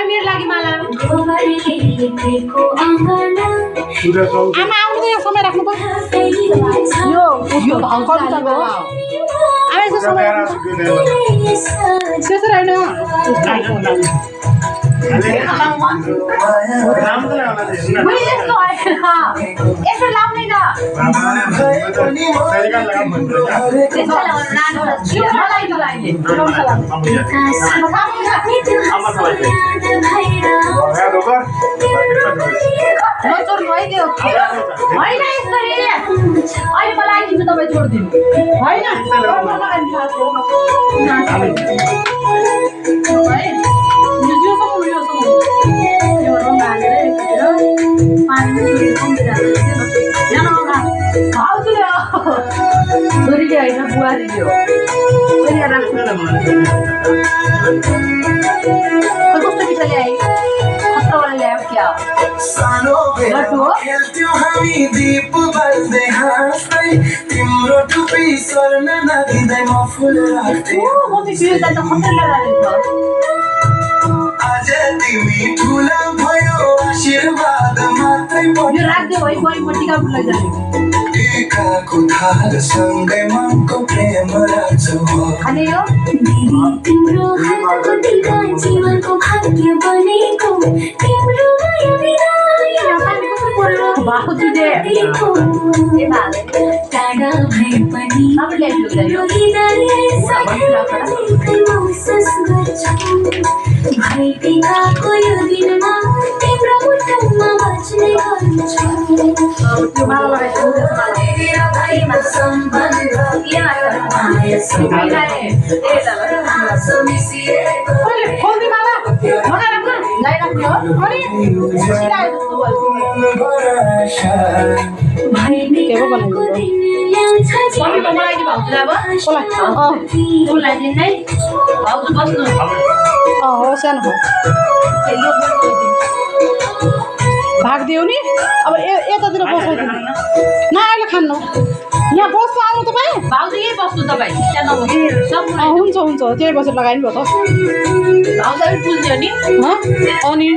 मेरो लागि माला आमा आउनु यो समय राख्नु पर्छ यो कविताको हो आमा यसो समय त्यसो हैन यसो लाउने न अहिले मलाई आइदिन्छु तपाईँ छोडिदिनु होइन छोरीले होइन बुहारीले हो कस्तो बिचाले आए कस्तोवाला ल्यायो क्या लड्डु हो म बिग्रियो त खतरा लगाएको यो राख्दै है बहिनी टिका फुलाई जाने खाने यो तिम्रो हातको टिका जीवनको भाग्य बनेको तिम्रो माया बिना बाखु जुदे टाढा भए पनि यो हृदय महसुस गर्छु भइदिएको यो दिनमा तिम्रो मुटुमा बज्ने गर्छु त्यो माला लगाइछु भाइमा सम्बन्ध खोल्दी माला लगाइराख्नु हो सानो भाग दियो नि अब यतातिर बसाइदिनु न अहिले खानु यहाँ बस्नु आउनु तपाईँ भाउजू यही बस्नु तपाईँ हुन्छ हुन्छ त्यही बसेर लगाइनु भयो त भाउजू पुल्थ्यो नि अनि